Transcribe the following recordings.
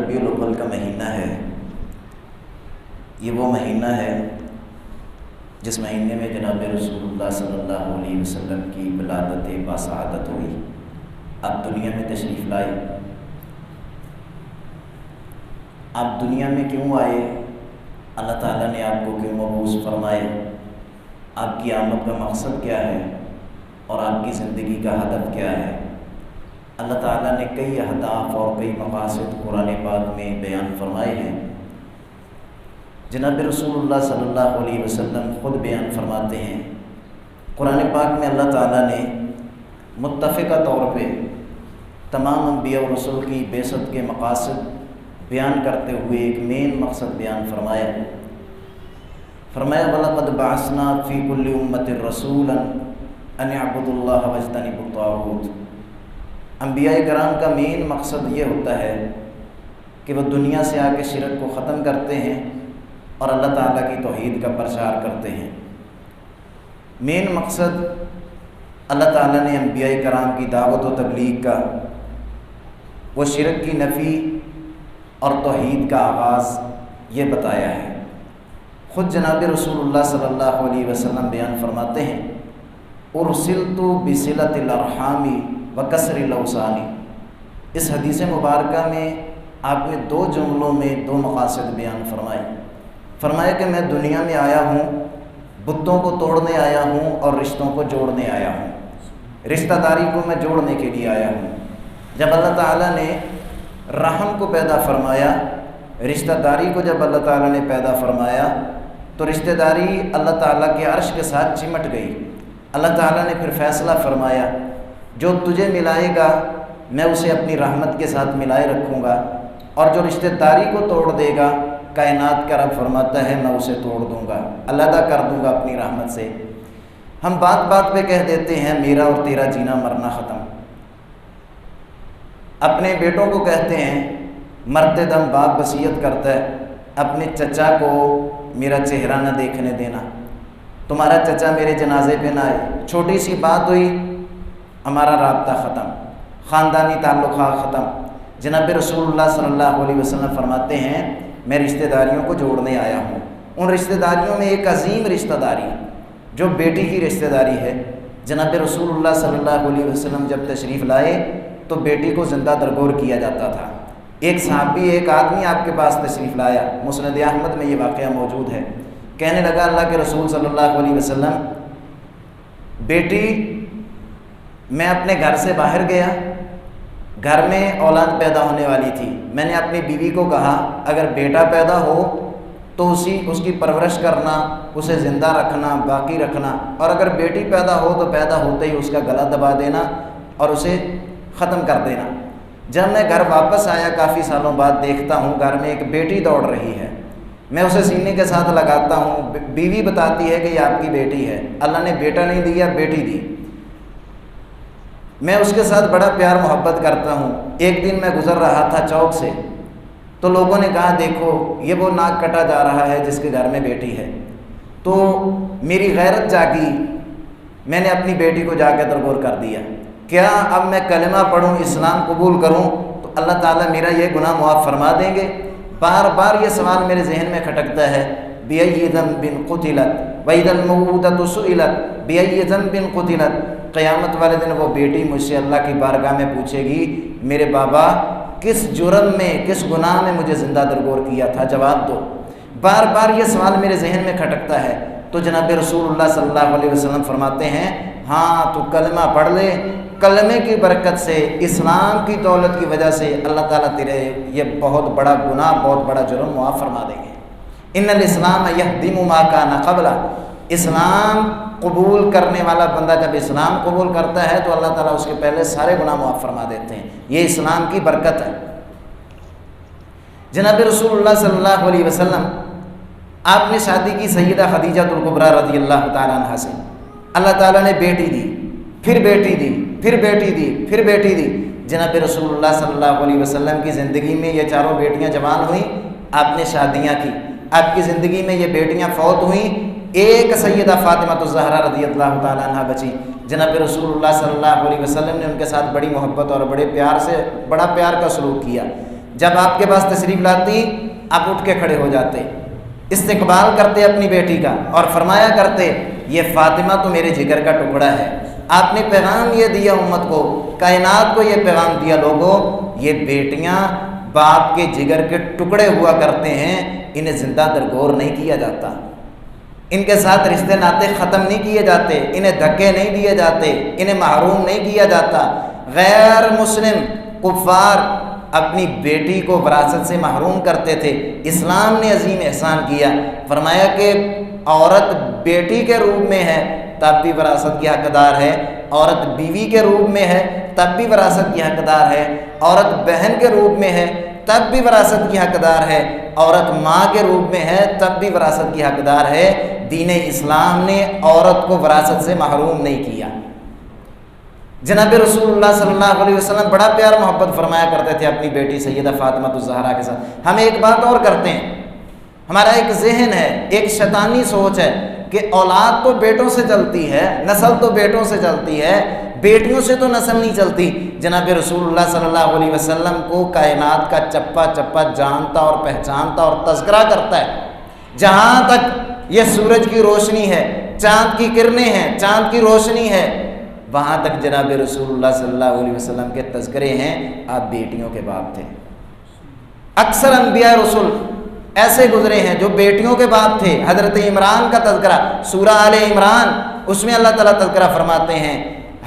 ربیع الاول کا مہینہ ہے، یہ وہ مہینہ ہے جس مہینے میں جناب رسول اللہ صلی اللہ علیہ وسلم کی ولادت باسعادت ہوئی، آپ دنیا میں تشریف لائے۔ آپ دنیا میں کیوں آئے؟ اللہ تعالیٰ نے آپ کو کیوں مبعوث فرمائے؟ آپ کی آمد کا مقصد کیا ہے اور آپ کی زندگی کا ہدف کیا ہے؟ اللہ تعالیٰ نے کئی اہداف اور کئی مقاصد قرآن پاک میں بیان فرمائے ہیں۔ جناب رسول اللہ صلی اللہ علیہ وسلم خود بیان فرماتے ہیں، قرآن پاک میں اللہ تعالیٰ نے متفقہ طور پہ تمام انبیاء و رسول کی بعثت کے مقاصد بیان کرتے ہوئے ایک مین مقصد بیان فرمایا۔ وَلَقَدْ بَعَثْنَا فِي كُلِّ أُمَّةٍ رَسُولًا أَنِ اعْبُدُوا اللَّهَ وَاجْتَنِبُوا الطَّاغُوتَ۔ انبیاء کرام کا مین مقصد یہ ہوتا ہے کہ وہ دنیا سے آ کے شرک کو ختم کرتے ہیں اور اللہ تعالیٰ کی توحید کا پرچار کرتے ہیں۔ مین مقصد اللہ تعالیٰ نے انبیاء کرام کی دعوت و تبلیغ کا وہ شرک کی نفی اور توحید کا آغاز یہ بتایا ہے۔ خود جناب رسول اللہ صلی اللہ علیہ وسلم بیان فرماتے ہیں، ارسلت بصلۃ الارحام وکسر الاوثان۔ اس حدیث مبارکہ میں آپ نے دو جملوں میں دو مقاصد بیان فرمایا کہ میں دنیا میں آیا ہوں، بتوں کو توڑنے آیا ہوں اور رشتوں کو جوڑنے آیا ہوں، رشتہ داری کو میں جوڑنے کے لیے آیا ہوں۔ جب اللہ تعالیٰ نے رحم کو پیدا فرمایا، رشتہ داری کو جب اللہ تعالیٰ نے پیدا فرمایا تو رشتہ داری اللہ تعالیٰ کے عرش کے ساتھ چمٹ گئی۔ اللہ تعالیٰ نے پھر فیصلہ فرمایا، جو تجھے ملائے گا میں اسے اپنی رحمت کے ساتھ ملائے رکھوں گا، اور جو رشتہ داری کو توڑ دے گا کائنات کا رب فرماتا ہے میں اسے توڑ دوں گا، علیحدہ کر دوں گا اپنی رحمت سے۔ ہم بات بات پہ کہہ دیتے ہیں میرا اور تیرا جینا مرنا ختم، اپنے بیٹوں کو کہتے ہیں مرتے دم باپ وصیت کرتا ہے اپنے چچا کو میرا چہرہ نہ دیکھنے دینا، تمہارا چچا میرے جنازے پہ نہ آئے، چھوٹی سی بات ہوئی ہمارا رابطہ ختم، خاندانی تعلقات ختم۔ جناب رسول اللہ صلی اللہ علیہ وسلم فرماتے ہیں میں رشتہ داریوں کو جوڑنے آیا ہوں۔ ان رشتہ داریوں میں ایک عظیم رشتہ داری جو بیٹی کی رشتہ داری ہے۔ جناب رسول اللہ صلی اللہ علیہ وسلم جب تشریف لائے تو بیٹی کو زندہ درگور کیا جاتا تھا۔ ایک صحابی، ایک آدمی آپ کے پاس تشریف لایا، مسند احمد میں یہ واقعہ موجود ہے، کہنے لگا اللہ کے رسول صلی اللہ علیہ وسلم بیٹی میں اپنے گھر سے باہر گیا، گھر میں اولاد پیدا ہونے والی تھی، میں نے اپنی بیوی کو کہا اگر بیٹا پیدا ہو تو اس کی پرورش کرنا، اسے زندہ رکھنا، باقی رکھنا، اور اگر بیٹی پیدا ہو تو پیدا ہوتے ہی اس کا گلا دبا دینا اور اسے ختم کر دینا۔ جب میں گھر واپس آیا کافی سالوں بعد دیکھتا ہوں گھر میں ایک بیٹی دوڑ رہی ہے، میں اسے سینے کے ساتھ لگاتا ہوں، بیوی بتاتی ہے کہ یہ آپ کی بیٹی ہے، اللہ نے بیٹا نہیں دیا بیٹی دی۔ میں اس کے ساتھ بڑا پیار محبت کرتا ہوں۔ ایک دن میں گزر رہا تھا چوک سے تو لوگوں نے کہا دیکھو یہ وہ ناک کٹا جا رہا ہے جس کے گھر میں بیٹی ہے، تو میری غیرت جاگی، میں نے اپنی بیٹی کو جا کے درگور کر دیا، کیا اب میں کلمہ پڑھوں اسلام قبول کروں تو اللہ تعالیٰ میرا یہ گناہ معاف فرما دیں گے؟ بار بار یہ سوال میرے ذہن میں کھٹکتا ہے، بِأَيِّ ذَنبٍ قُتِلَتْ وَإِذَا الْمَوْءُودَةُ سُئِلَتْ بِأَيِّ ذَنبٍ قُتِلَتْ۔ قیامت والے دن وہ بیٹی مجھ سے اللہ کی بارگاہ میں پوچھے گی میرے بابا کس جرم میں، کس گناہ میں مجھے زندہ درگور کیا تھا، جواب دو۔ بار بار یہ سوال میرے ذہن میں کھٹکتا ہے، تو جناب رسول اللہ صلی اللہ علیہ وسلم فرماتے ہیں ہاں تو کلمہ پڑھ لے، کلمے کی برکت سے، اسلام کی دولت کی وجہ سے اللہ تعالیٰ تیرے یہ بہت بڑا گناہ، بہت بڑا جرم معاف فرما دیں گے۔ ان الاسلام یہدم ما کان قبلہ، اسلام قبول کرنے والا بندہ جب اسلام قبول کرتا ہے تو اللہ تعالیٰ اس کے پہلے سارے گناہ معاف فرما دیتے ہیں، یہ اسلام کی برکت ہے۔ جناب رسول اللہ صلی اللہ علیہ وسلم آپ نے شادی کی سیدہ خدیجہ الکبریٰ رضی اللہ تعالیٰ عنہا سے، اللہ تعالیٰ نے بیٹی دی، پھر بیٹی دی، پھر بیٹی دی، پھر بیٹی دی۔ جناب رسول اللہ صلی اللہ علیہ وسلم کی زندگی میں یہ چاروں بیٹیاں جوان ہوئیں، آپ نے شادیاں کی، آپ کی زندگی میں یہ بیٹیاں فوت ہوئیں، ایک سیدہ فاطمہ الزہرا رضی اللہ تعالیٰ عنہ بچی۔ جناب رسول اللہ صلی اللہ علیہ وسلم نے ان کے ساتھ بڑی محبت اور بڑے پیار سے، بڑا پیار کا سلوک کیا۔ جب آپ کے پاس تشریف لاتی آپ اٹھ کے کھڑے ہو جاتے، استقبال کرتے اپنی بیٹی کا اور فرمایا کرتے یہ فاطمہ تو میرے جگر کا ٹکڑا ہے۔ آپ نے پیغام یہ دیا امت کو، کائنات کو یہ پیغام دیا، لوگوں یہ بیٹیاں باپ کے جگر کے ٹکڑے ہوا کرتے ہیں، انہیں زندہ درگور نہیں کیا جاتا، ان کے ساتھ رشتے ناطے ختم نہیں کیے جاتے، انہیں دھکے نہیں دیے جاتے، انہیں محروم نہیں کیا جاتا۔ غیر مسلم کفار اپنی بیٹی کو وراثت سے محروم کرتے تھے، اسلام نے عظیم احسان کیا، فرمایا کہ عورت بیٹی کے روپ میں ہے تب بھی وراثت کی حقدار ہے، عورت بیوی کے روپ میں ہے تب بھی وراثت کی حقدار ہے، عورت بہن کے روپ میں ہے تب بھی وراثت کی حقدار ہے، عورت ماں کے روپ میں ہے تب بھی وراثت کی حقدار ہے۔ دین اسلام نے عورت کو وراثت سے محروم نہیں کیا۔ جناب رسول اللہ صلی اللہ علیہ وسلم بڑا پیار محبت فرمایا کرتے تھے اپنی بیٹی سیدہ فاطمہ الزہرا کے ساتھ۔ ہم ایک بات اور کرتے ہیں، ہمارا ایک ذہن ہے، ایک شیطانی سوچ ہے کہ اولاد تو بیٹوں سے چلتی ہے، نسل تو بیٹوں سے چلتی ہے، بیٹیوں سے تو نسل نہیں چلتی۔ جناب رسول اللہ صلی اللہ علیہ وسلم کو کائنات کا چپا چپا جانتا اور پہچانتا اور تذکرہ کرتا ہے۔ جہاں تک یہ سورج کی روشنی ہے، چاند کی کرنیں ہیں، چاند کی روشنی ہے، وہاں تک جناب رسول اللہ صلی اللہ علیہ وسلم کے تذکرے ہیں، آپ بیٹیوں کے باپ تھے۔ اکثر انبیاء رسول ایسے گزرے ہیں جو بیٹیوں کے باپ تھے۔ حضرت عمران کا تذکرہ سورہ آل عمران، اس میں اللہ تعالیٰ تذکرہ فرماتے ہیں،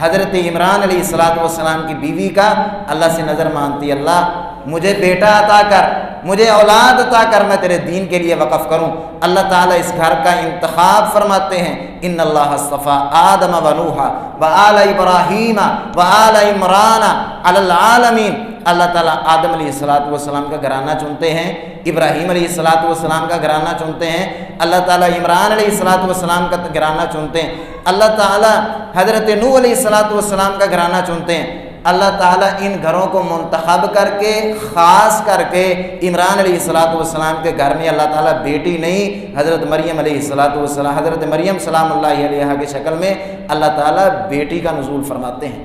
حضرت عمران علیہ السلام کی بیوی کا اللہ سے نظر مانگتی، اللہ مجھے بیٹا عطا کر، مجھے اولاد عطا کر، میں تیرے دین کے لیے وقف کروں۔ اللہ تعالیٰ اس گھر کا انتخاب فرماتے ہیں، ان اللہ اصطفیٰ آدم و نوح و آل ابراہیم و آل عمران علی العالمین۔ اللہ تعالیٰ آدم علیہ السلام کا گھرانہ چنتے ہیں، ابراہیم علیہ السلام کا گھرانہ چنتے ہیں، اللہ تعالیٰ عمران علیہ السلام کا گھرانہ چنتے ہیں، اللہ تعالیٰ حضرت نوح علیہ السلام کا گھرانہ چنتے ہیں۔ اللہ تعالیٰ ان گھروں کو منتخب کر کے، خاص کر کے عمران علیہ السلام کے گھر میں اللہ تعالیٰ بیٹی نہیں، حضرت مریم علیہ السلام، حضرت مریم سلام اللہ علیہا کی شکل میں اللہ تعالیٰ بیٹی کا نزول فرماتے ہیں،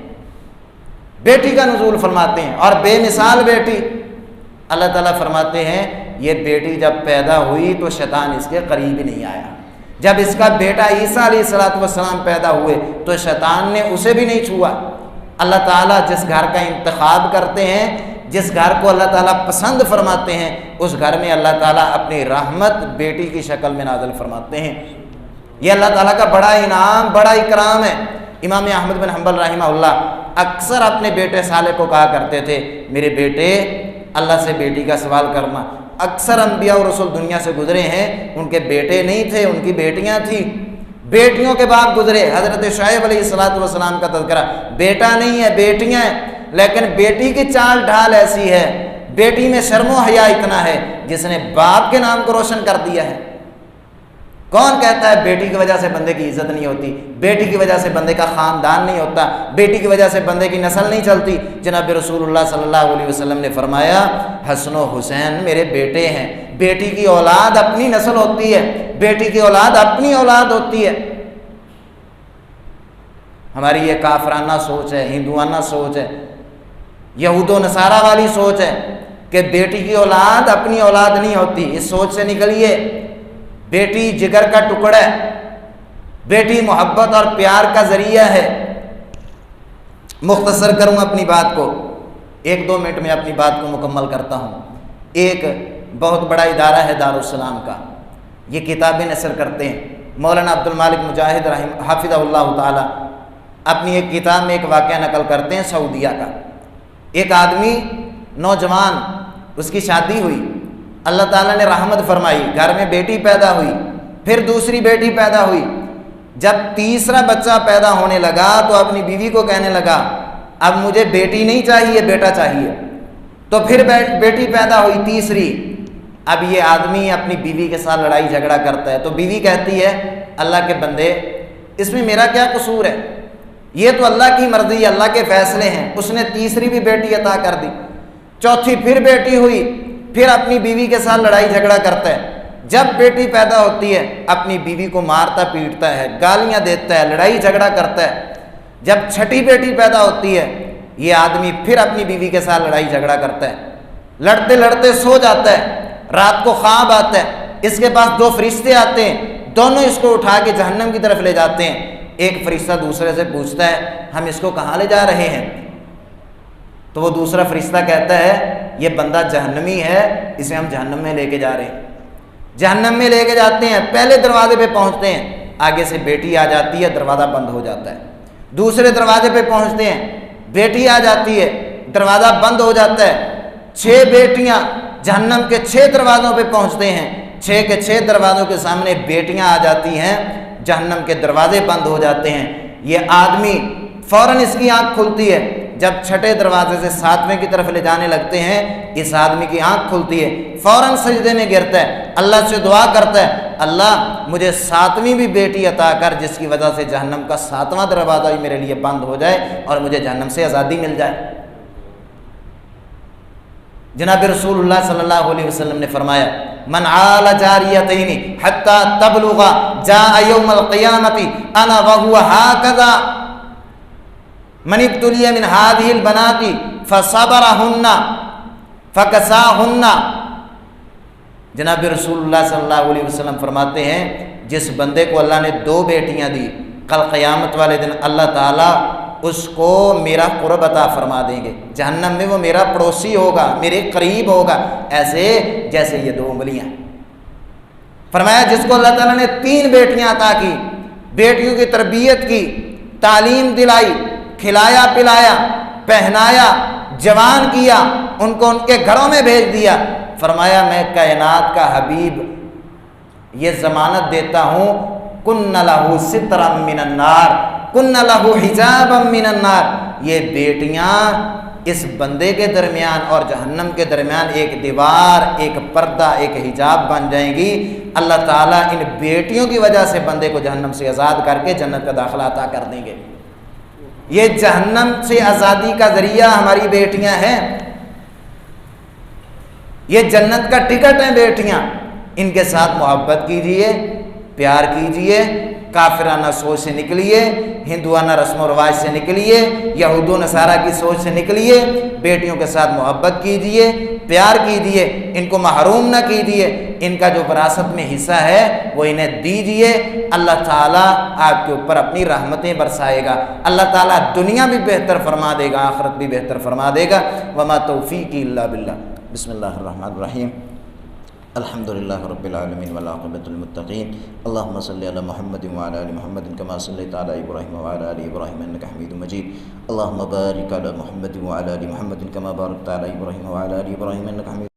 بیٹی کا نزول فرماتے ہیں، اور بے مثال بیٹی۔ اللہ تعالیٰ فرماتے ہیں یہ بیٹی جب پیدا ہوئی تو شیطان اس کے قریب ہی نہیں آیا۔ جب اس کا بیٹا عیسیٰ علیہ السلام پیدا ہوئے تو شیطان نے اسے بھی نہیں چھوا۔ اللہ تعالیٰ جس گھر کا انتخاب کرتے ہیں، جس گھر کو اللہ تعالیٰ پسند فرماتے ہیں، اس گھر میں اللہ تعالیٰ اپنی رحمت بیٹی کی شکل میں نازل فرماتے ہیں۔ یہ اللہ تعالیٰ کا بڑا انعام، بڑا اکرام ہے۔ امام احمد بن حنبل رحمہ اللہ اکثر اپنے بیٹے صالح کو کہا کرتے تھے، میرے بیٹے اللہ سے بیٹی کا سوال کرنا۔ اکثر انبیاء اور رسول دنیا سے گزرے ہیں، ان کے بیٹے نہیں تھے، ان کی بیٹیاں تھیں، بیٹیوں کے باپ گزرے۔ حضرت شعیب علیہ السلام کا تذکرہ، بیٹا نہیں ہے، بیٹیاں ہیں، لیکن بیٹی کی چال ڈھال ایسی ہے، بیٹی میں شرم و حیا اتنا ہے جس نے باپ کے نام کو روشن کر دیا ہے۔ کون کہتا ہے بیٹی کی وجہ سے بندے کی عزت نہیں ہوتی، بیٹی کی وجہ سے بندے کا خاندان نہیں ہوتا، بیٹی کی وجہ سے بندے کی نسل نہیں چلتی؟ جناب رسول اللہ صلی اللہ علیہ وسلم نے فرمایا حسن و حسین میرے بیٹے ہیں۔ بیٹی کی اولاد اپنی نسل ہوتی ہے، بیٹی کی اولاد اپنی اولاد ہوتی ہے۔ ہماری یہ کافرانہ سوچ ہے، ہندوانہ سوچ ہے، یہود و نصارہ والی سوچ ہے کہ بیٹی کی اولاد اپنی اولاد نہیں ہوتی۔ اس سوچ سے نکلیے، بیٹی جگر کا ٹکڑا ہے، بیٹی محبت اور پیار کا ذریعہ ہے۔ مختصر کروں اپنی بات کو، 1-2 منٹ میں اپنی بات کو مکمل کرتا ہوں۔ ایک بہت بڑا ادارہ ہے دارالسلام کا، یہ کتابیں نشر کرتے ہیں۔ مولانا عبد المالک مجاہد حافظہ اللہ تعالی اپنی ایک کتاب میں ایک واقعہ نقل کرتے ہیں سعودیہ کا۔ ایک آدمی نوجوان، اس کی شادی ہوئی، اللہ تعالیٰ نے رحمت فرمائی، گھر میں بیٹی پیدا ہوئی، پھر دوسری بیٹی پیدا ہوئی۔ جب تیسرا بچہ پیدا ہونے لگا تو اپنی بیوی کو کہنے لگا اب مجھے بیٹی نہیں چاہیے، بیٹا چاہیے۔ تو پھر بیٹی پیدا ہوئی تیسری۔ اب یہ آدمی اپنی بیوی کے ساتھ لڑائی جھگڑا کرتا ہے تو بیوی کہتی ہے اللہ کے بندے اس میں میرا کیا قصور ہے، یہ تو اللہ کی مرضی، اللہ کے فیصلے ہیں۔ اس نے تیسری بھی بیٹی عطا کر دی، چوتھی پھر بیٹی ہوئی، پھر اپنی بیوی کے ساتھ لڑائی جھگڑا کرتا ہے۔ جب بیٹی پیدا ہوتی ہے اپنی بیوی کو مارتا پیٹتا ہے، گالیاں دیتا ہے، لڑائی جھگڑا کرتا ہے۔ جب چھٹی بیٹی پیدا ہوتی ہے یہ آدمی پھر اپنی بیوی کے ساتھ لڑائی جھگڑا کرتا ہے۔ لڑتے لڑتے سو جاتا ہے، رات کو خواب آتا ہے، اس کے پاس دو فرشتے آتے ہیں، دونوں اس کو اٹھا کے جہنم کی طرف لے جاتے ہیں۔ ایک فرشتہ دوسرے سے پوچھتا ہے ہم اس کو کہاں لے جا رہے ہیں؟ تو وہ دوسرا فرشتہ کہتا ہے یہ بندہ جہنمی ہے، اسے ہم جہنم میں لے کے جا رہے ہیں۔ جہنم میں لے کے جاتے ہیں، پہلے دروازے پہ پہنچتے ہیں، آگے سے بیٹی آ جاتی ہے، دروازہ بند ہو جاتا ہے۔ دوسرے دروازے پہ پہنچتے ہیں، بیٹی آ جاتی ہے، دروازہ بند ہو جاتا ہے۔ 6 بیٹیاں جہنم کے 6 دروازوں پہ پہنچتے ہیں، 6 کے 6 دروازوں کے سامنے بیٹیاں آ جاتی ہیں، جہنم کے دروازے بند ہو جاتے ہیں۔ یہ آدمی فوراً اس کی آنکھ کھلتی ہے، جب 6 دروازے سے 7ویں کی طرف لے جانے لگتے ہیں، اس آدمی کی آنکھ کھلتی ہے، فوراً سجدے میں گرتا ہے، اللہ سے دعا کرتا ہے اللہ مجھے 7ویں بھی بیٹی عطا کر، جس کی وجہ سے جہنم کا 7واں دروازہ بھی میرے لیے بند ہو جائے اور مجھے جہنم سے آزادی مل جائے۔ جناب رسول اللہ صلی اللہ علیہ وسلم نے فرمایا من عال جاریتین حتی تبلغ جاء یوم القیامت انا وهو هكذا من ابتلی من هذه البنات فصبرهن فكساهن۔ جناب رسول اللہ صلی اللہ علیہ وسلم فرماتے ہیں جس بندے کو اللہ نے 2 بیٹیاں دی، کل قیامت والے دن اللہ تعالیٰ اس کو میرا قرب عطا فرما دیں گے، جہنم میں وہ میرا پڑوسی ہوگا، میرے قریب ہوگا، ایسے جیسے یہ 2 انگلیاں۔ فرمایا جس کو اللہ تعالیٰ نے 3 بیٹیاں عطا کی، بیٹیوں کی تربیت کی، تعلیم دلائی، کھلایا پلایا، پہنایا، جوان کیا، ان کو ان کے گھروں میں بھیج دیا، فرمایا میں کائنات کا حبیب یہ ضمانت دیتا ہوں کن لہ سترا من النار کن لہ حجابا من النار، یہ بیٹیاں اس بندے کے درمیان اور جہنم کے درمیان ایک دیوار، ایک پردہ، ایک حجاب بن جائیں گی۔ اللہ تعالیٰ ان بیٹیوں کی وجہ سے بندے کو جہنم سے آزاد کر کے جنت کا داخلہ عطا کر دیں گے۔ یہ جہنم سے آزادی کا ذریعہ ہماری بیٹیاں ہیں، یہ جنت کا ٹکٹ ہیں بیٹیاں، ان کے ساتھ محبت کیجئے، پیار کیجئے، کافرانہ سوچ سے نکلیے، ہندوانہ رسم و رواج سے نکلیے، یہود و نصارہ کی سوچ سے نکلیے، بیٹیوں کے ساتھ محبت کیجئے، پیار کیجئے، ان کو محروم نہ کیجئے، ان کا جو وراثت میں حصہ ہے وہ انہیں دیجئے، اللہ تعالیٰ آپ کے اوپر اپنی رحمتیں برسائے گا، اللہ تعالیٰ دنیا بھی بہتر فرما دے گا، آخرت بھی بہتر فرما دے گا۔ وما توفیقی الا باللہ۔ بسم اللہ الرحمن الرحیم، الحمد للہ رب العالمین والعاقبۃ للمتقین، اللہم صلی علی محمد وعلی آل محمد کما صلیت علی ابراہیم وعلی آل ابراہیم انک حمید مجید، اللہم بارک علی محمد وعلی آل محمد کما بارکت علی ابراہیم وعلی آل ابراہیم انک حمید